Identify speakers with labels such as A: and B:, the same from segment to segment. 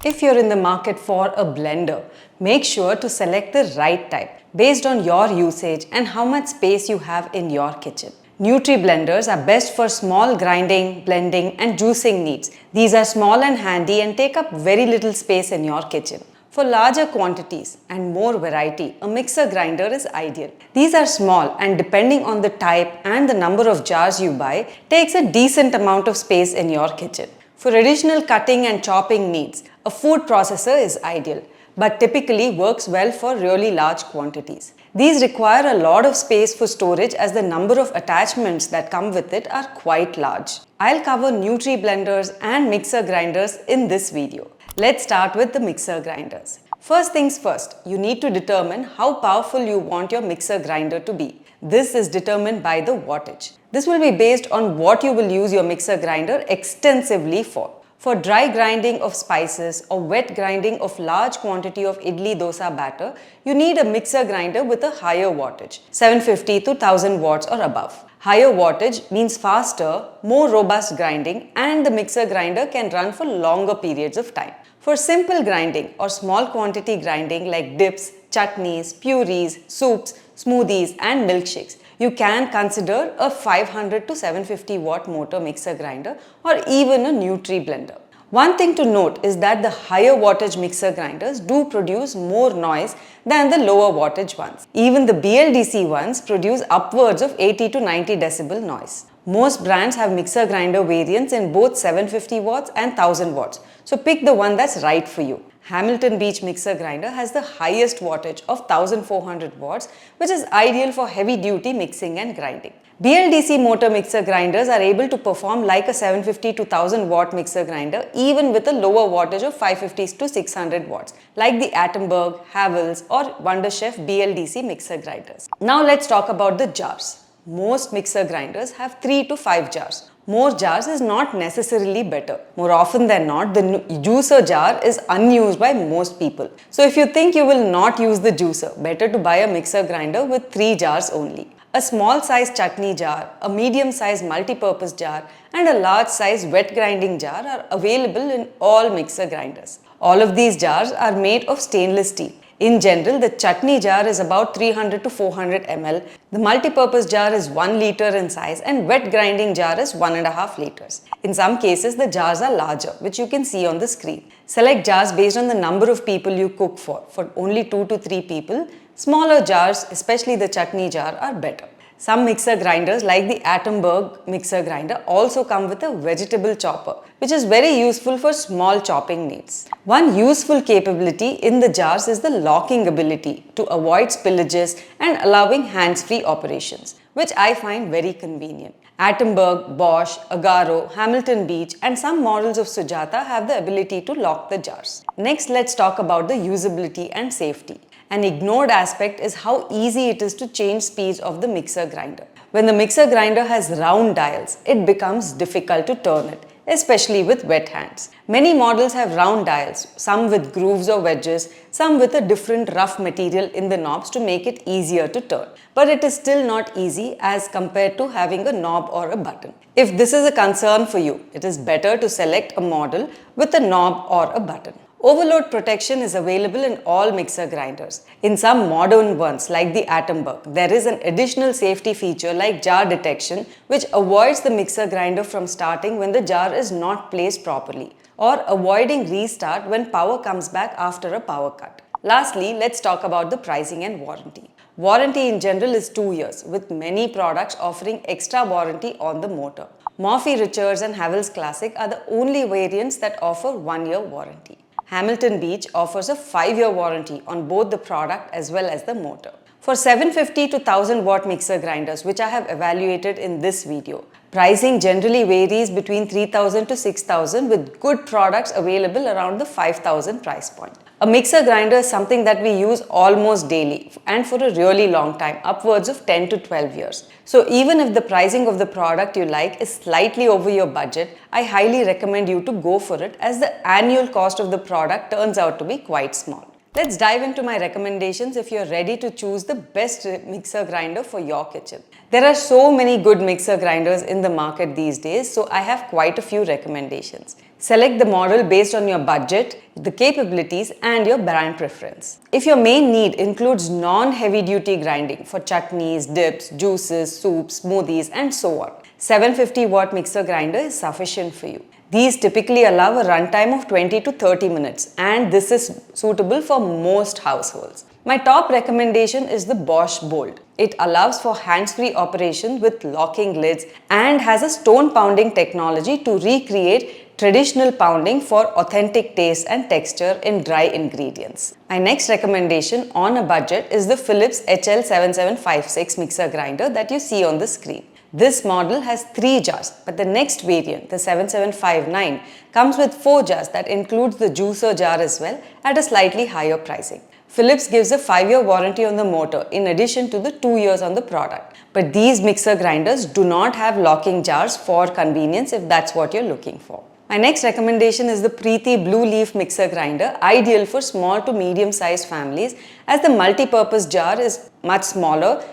A: If you're in the market for a blender, make sure to select the right type based on your usage and how much space you have in your kitchen. Nutri blenders are best for small grinding, blending and juicing needs. These are small and handy and take up very little space in your kitchen. For larger quantities and more variety, a mixer grinder is ideal. These are small and depending on the type and the number of jars you buy, takes a decent amount of space in your kitchen. For additional cutting and chopping needs, a food processor is ideal, but typically works well for really large quantities. These require a lot of space for storage as the number of attachments that come with it are quite large. I'll cover Nutri blenders and mixer grinders in this video. Let's start with the mixer grinders. First things first, you need to determine how powerful you want your mixer grinder to be. This is determined by the wattage. This will be based on what you will use your mixer grinder extensively for. For dry grinding of spices or wet grinding of large quantity of idli dosa batter, you need a mixer grinder with a higher wattage, 750 to 1000 watts or above. Higher wattage means faster, more robust grinding and the mixer grinder can run for longer periods of time. For simple grinding or small quantity grinding like dips, chutneys, purees, soups, smoothies and milkshakes, you can consider a 500 to 750 watt motor mixer grinder or even a Nutri blender. One thing to note is that the higher wattage mixer grinders do produce more noise than the lower wattage ones. Even the BLDC ones produce upwards of 80 to 90 decibel noise. Most brands have mixer grinder variants in both 750 watts and 1000 watts, so pick the one that's right for you. Hamilton Beach mixer grinder has the highest wattage of 1400 watts, which is ideal for heavy duty mixing and grinding. BLDC motor mixer grinders are able to perform like a 750 to 1000 watt mixer grinder even with a lower wattage of 550 to 600 watts, like the Attenberg, Havells or Wonderchef BLDC mixer grinders. Now let's talk about the jars. Most mixer grinders have 3 to 5 jars. More jars is not necessarily better. More often than not, the juicer jar is unused by most people. So if you think you will not use the juicer, better to buy a mixer grinder with 3 jars only. A small size chutney jar, a medium size multi-purpose jar and a large size wet grinding jar are available in all mixer grinders. All of these jars are made of stainless steel. In general, the chutney jar is about 300 to 400 ml, the multi-purpose jar is 1 liter in size and wet grinding jar is 1.5 liters. In some cases, the jars are larger, which you can see on the screen. Select jars based on the number of people you cook for. For only 2 to 3 people, smaller jars, especially the chutney jar, are better. Some mixer grinders like the Attenberg mixer grinder also come with a vegetable chopper, which is very useful for small chopping needs. One useful capability in the jars is the locking ability to avoid spillages and allowing hands-free operations, which I find very convenient. Attenberg, Bosch, Agaro, Hamilton Beach and some models of Sujata have the ability to lock the jars. Next, let's talk about the usability and safety. An ignored aspect is how easy it is to change speeds of the mixer grinder. When the mixer grinder has round dials, it becomes difficult to turn it, especially with wet hands. Many models have round dials, some with grooves or wedges, some with a different rough material in the knobs to make it easier to turn. But it is still not easy as compared to having a knob or a button. If this is a concern for you, it is better to select a model with a knob or a button. Overload protection is available in all mixer grinders. In some modern ones like the Attenberg, there is an additional safety feature like jar detection which avoids the mixer grinder from starting when the jar is not placed properly or avoiding restart when power comes back after a power cut. Lastly, let's talk about the pricing and warranty. Warranty in general is 2 years, with many products offering extra warranty on the motor. Morphy Richards and Havells Classic are the only variants that offer 1 year warranty. Hamilton Beach offers a 5-year warranty on both the product as well as the motor. For 750 to 1000 watt mixer grinders, which I have evaluated in this video, pricing generally varies between 3000 to 6000 with good products available around the 5000 price point. A mixer grinder is something that we use almost daily and for a really long time, upwards of 10 to 12 years. So even if the pricing of the product you like is slightly over your budget, I highly recommend you to go for it as the annual cost of the product turns out to be quite small. Let's dive into my recommendations if you're ready to choose the best mixer grinder for your kitchen. There are so many good mixer grinders in the market these days, so I have quite a few recommendations. Select the model based on your budget, the capabilities, and your brand preference. If your main need includes non-heavy duty grinding for chutneys, dips, juices, soups, smoothies, and so on, 750 watt mixer grinder is sufficient for you. These typically allow a runtime of 20 to 30 minutes, and this is suitable for most households. My top recommendation is the Bosch Bolt. It allows for hands-free operation with locking lids and has a stone pounding technology to recreate traditional pounding for authentic taste and texture in dry ingredients. My next recommendation on a budget is the Philips HL7756 mixer grinder that you see on the screen. This model has 3 jars, but the next variant, the 7759, comes with 4 jars that includes the juicer jar as well at a slightly higher pricing. Philips gives a 5-year warranty on the motor in addition to the 2 years on the product. But these mixer grinders do not have locking jars for convenience if that's what you're looking for. My next recommendation is the Preeti Blue Leaf mixer grinder, ideal for small to medium sized families as the multi-purpose jar is much smaller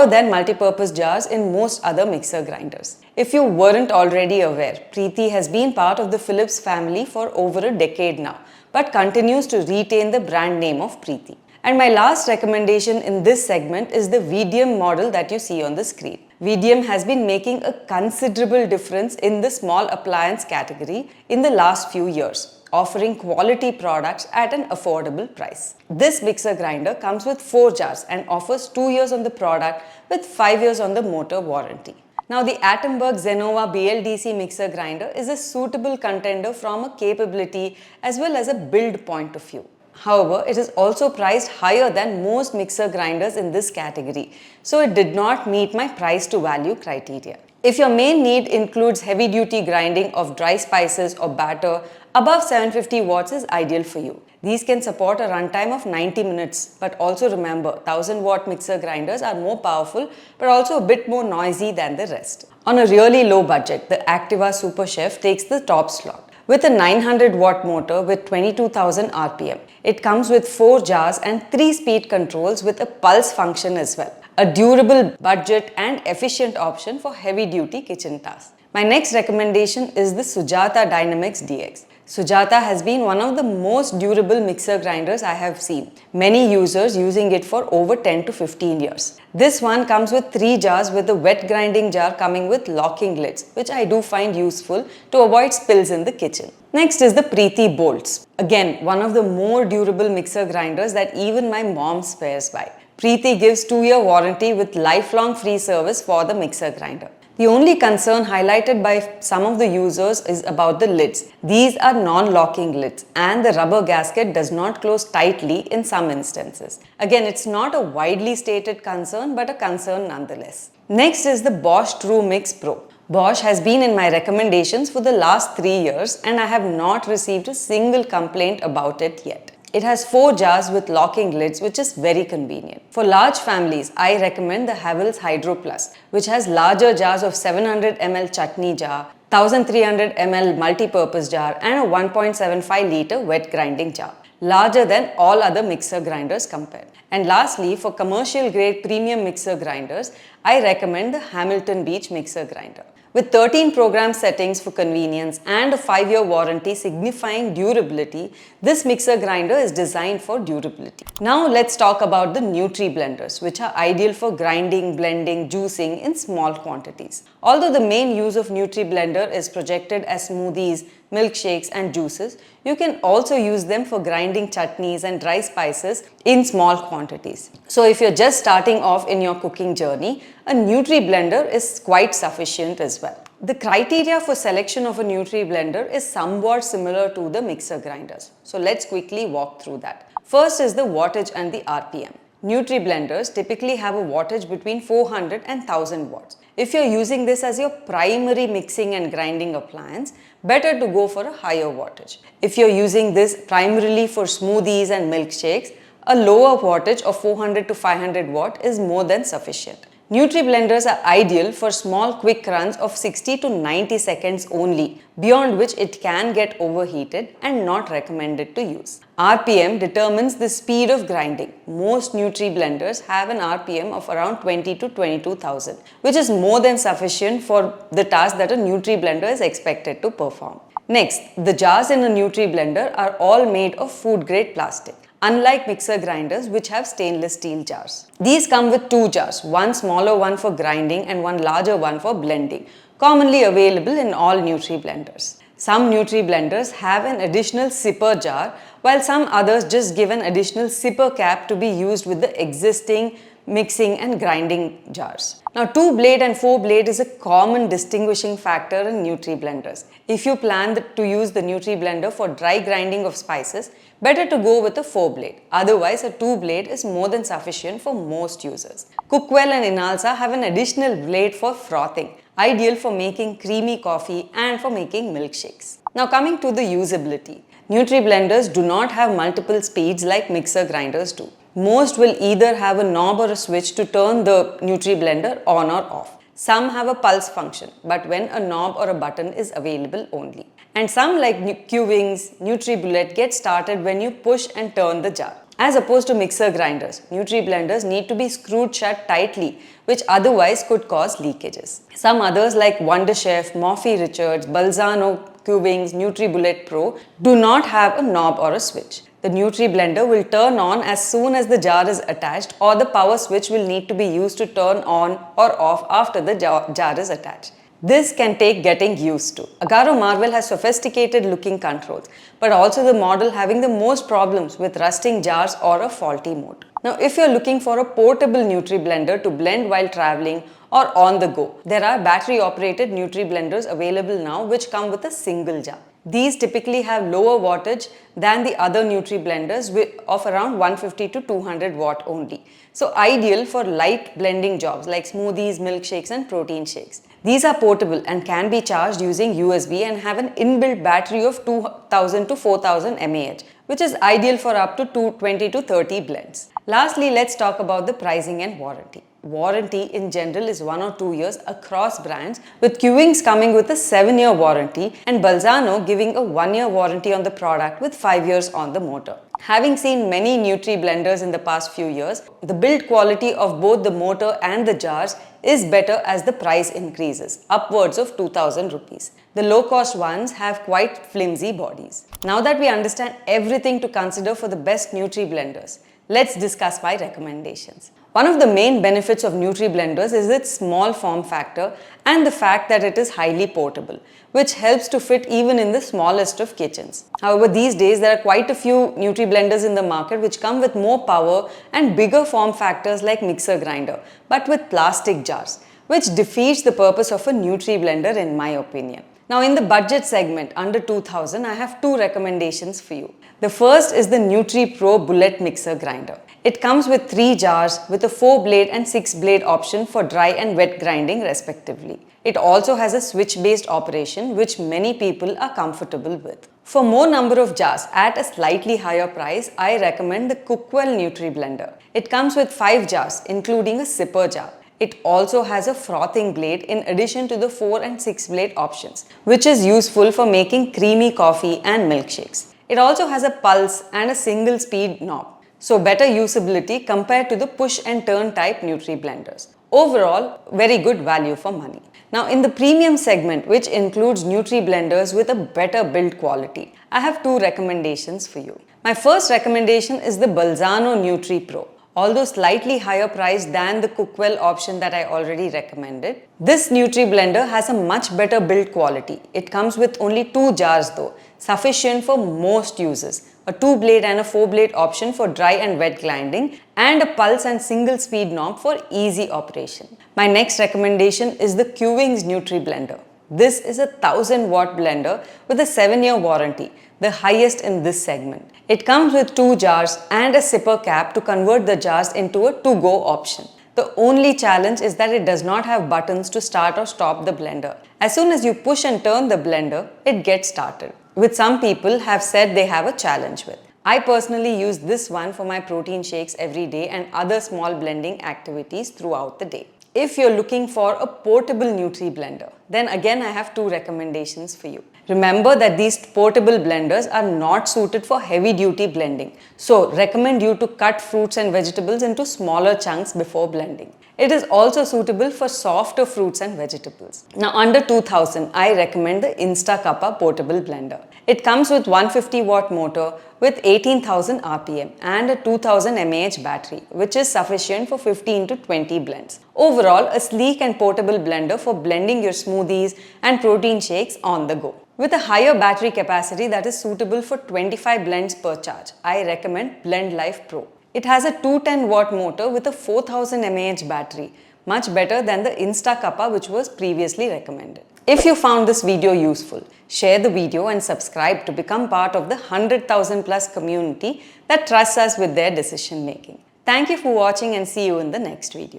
A: than multi-purpose jars in most other mixer grinders. If you weren't already aware, Preeti has been part of the Philips family for over a decade now, but continues to retain the brand name of Preeti. And my last recommendation in this segment is the Videum model that you see on the screen. Videum has been making a considerable difference in the small appliance category in the last few years, offering quality products at an affordable price. This mixer grinder comes with 4 jars and offers 2 years on the product with 5 years on the motor warranty. Now the Atomberg Zenova BLDC mixer grinder is a suitable contender from a capability as well as a build point of view. However, it is also priced higher than most mixer grinders in this category, so it did not meet my price to value criteria. If your main need includes heavy duty grinding of dry spices or batter, above 750 watts is ideal for you. These can support a runtime of 90 minutes, but also remember 1000 watt mixer grinders are more powerful but also a bit more noisy than the rest. On a really low budget, the Activa Super Chef takes the top slot. With a 900 watt motor with 22,000 RPM. It comes with 4 jars and 3 speed controls with a pulse function as well. A durable, budget and efficient option for heavy duty kitchen tasks. My next recommendation is the Sujata Dynamix DX. Sujata has been one of the most durable mixer grinders I have seen. Many users using it for over 10 to 15 years. This one comes with 3 jars with a wet grinding jar coming with locking lids, which I do find useful to avoid spills in the kitchen. Next is the Preeti Bolts. Again, one of the more durable mixer grinders that even my mom swears by. Preeti gives 2-year warranty with lifelong free service for the mixer grinder. The only concern highlighted by some of the users is about the lids. These are non-locking lids and the rubber gasket does not close tightly in some instances. Again, it's not a widely stated concern but a concern nonetheless. Next is the Bosch TrueMix Pro. Bosch has been in my recommendations for the last 3 years and I have not received a single complaint about it yet. It has 4 jars with locking lids, which is very convenient. For large families, I recommend the Havells Hydro Plus, which has larger jars of 700 ml chutney jar, 1300 ml multi-purpose jar and a 1.75 litre wet grinding jar, larger than all other mixer grinders compared. And lastly, for commercial grade premium mixer grinders, I recommend the Hamilton Beach mixer grinder. With 13 program settings for convenience and a 5-year warranty signifying durability, this mixer grinder is designed for durability. Now let's talk about the Nutri blenders, which are ideal for grinding, blending, juicing in small quantities. Although the main use of Nutri blender is projected as smoothies, milkshakes and juices, you can also use them for grinding chutneys and dry spices in small quantities. So if you're just starting off in your cooking journey, a Nutri blender is quite sufficient as well. The criteria for selection of a Nutri blender is somewhat similar to the mixer grinders. So let's quickly walk through that. First is the wattage and the RPM. Nutri blenders typically have a wattage between 400 and 1000 watts. If you're using this as your primary mixing and grinding appliance, better to go for a higher wattage. If you're using this primarily for smoothies and milkshakes, a lower wattage of 400 to 500 watt is more than sufficient. Nutri blenders are ideal for small quick runs of 60 to 90 seconds only, beyond which it can get overheated and not recommended to use. RPM determines the speed of grinding. Most Nutri blenders have an RPM of around 20 to 22,000, which is more than sufficient for the task that a Nutri blender is expected to perform. Next, the jars in a Nutri-Blender are all made of food grade plastic, unlike mixer grinders which have stainless steel jars. These come with two jars, one smaller one for grinding and one larger one for blending, commonly available in all Nutri-Blenders. Some Nutri-Blenders have an additional sipper jar, while some others just give an additional sipper cap to be used with the existing mixing and grinding jars. Now, 2-blade and 4-blade is a common distinguishing factor in Nutri-Blenders. If you plan to use the Nutri-Blender for dry grinding of spices, better to go with a 4-blade. Otherwise, a 2-blade is more than sufficient for most users. Cookwell and Inalsa have an additional blade for frothing, ideal for making creamy coffee and for making milkshakes. Now, coming to the usability. Nutri-Blenders do not have multiple speeds like mixer grinders do. Most will either have a knob or a switch to turn the Nutri-Blender on or off. Some have a pulse function, but when a knob or a button is available only. And some like Q-Wings, NutriBullet get started when you push and turn the jar. As opposed to mixer grinders, Nutri-Blenders need to be screwed shut tightly, which otherwise could cause leakages. Some others like Wonderchef, Morphy Richards, Balzano, Q-Wings, NutriBullet Pro do not have a knob or a switch. The Nutri-Blender will turn on as soon as the jar is attached, or the power switch will need to be used to turn on or off after the jar is attached. This can take getting used to. Agaro Marvel has sophisticated looking controls, but also the model having the most problems with rusting jars or a faulty motor. Now, if you're looking for a portable Nutri-Blender to blend while traveling or on the go, there are battery-operated Nutri-Blenders available now which come with a single jar. These typically have lower wattage than the other Nutri-Blenders of around 150 to 200 watt only. So ideal for light blending jobs like smoothies, milkshakes and protein shakes. These are portable and can be charged using USB and have an inbuilt battery of 2000 to 4000 mAh, which is ideal for up to 20 to 30 blends. Lastly, let's talk about the pricing and warranty. Warranty in general is 1 or 2 years across brands, with Q-Wings coming with a 7-year warranty and Balzano giving a 1-year warranty on the product with 5 years on the motor. Having seen many Nutri-Blenders in the past few years, the build quality of both the motor and the jars is better as the price increases, upwards of 2000 rupees. The low-cost ones have quite flimsy bodies. Now that we understand everything to consider for the best Nutri-Blenders, let's discuss my recommendations. One of the main benefits of Nutri-Blenders is its small form factor and the fact that it is highly portable, which helps to fit even in the smallest of kitchens. However, these days there are quite a few Nutri-Blenders in the market which come with more power and bigger form factors like mixer grinder, but with plastic jars, which defeats the purpose of a Nutri-Blender in my opinion. Now, in the budget segment under 2000, I have two recommendations for you. The first is the NutriPro Bullet Mixer Grinder. It comes with 3 jars with a 4-blade and 6-blade option for dry and wet grinding respectively. It also has a switch-based operation which many people are comfortable with. For more number of jars at a slightly higher price, I recommend the Cookwell Nutri-Blender. It comes with 5 jars including a sipper jar. It also has a frothing blade in addition to the 4 and 6 blade options, which is useful for making creamy coffee and milkshakes. It also has a pulse and a single speed knob, so better usability compared to the push and turn type Nutri-Blenders. Overall, very good value for money. Now, in the premium segment, which includes Nutri-Blenders with a better build quality, I have 2 recommendations for you. My first recommendation is the Balzano NutriPro. Although slightly higher priced than the Cookwell option that I already recommended, this Nutri-Blender has a much better build quality. It comes with only 2 jars though, sufficient for most users, a 2-blade and a 4-blade option for dry and wet grinding, and a pulse and single speed knob for easy operation. My next recommendation is the Q-Wings Nutri-Blender. This is a 1000 watt blender with a 7-year warranty, the highest in this segment. It comes with 2 jars and a sipper cap to convert the jars into a to-go option. The only challenge is that it does not have buttons to start or stop the blender. As soon as you push and turn the blender, it gets started, which some people have said they have a challenge with. I personally use this one for my protein shakes every day and other small blending activities throughout the day. If you're looking for a portable Nutri-Blender, then again I have 2 recommendations for you. Remember that these portable blenders are not suited for heavy duty blending, so recommend you to cut fruits and vegetables into smaller chunks before blending. It is also suitable for softer fruits and vegetables. Now under 2000, I recommend the Instacuppa portable blender. It comes with 150 watt motor with 18,000 RPM and a 2000 mAh battery, which is sufficient for 15 to 20 blends. Overall, a sleek and portable blender for blending your smoothies and protein shakes on the go. With a higher battery capacity that is suitable for 25 blends per charge, I recommend Blend Life Pro. It has a 210 watt motor with a 4000 mAh battery, much better than the Instacuppa which was previously recommended. If you found this video useful, share the video and subscribe to become part of the 100,000 plus community that trusts us with their decision making. Thank you for watching and see you in the next video.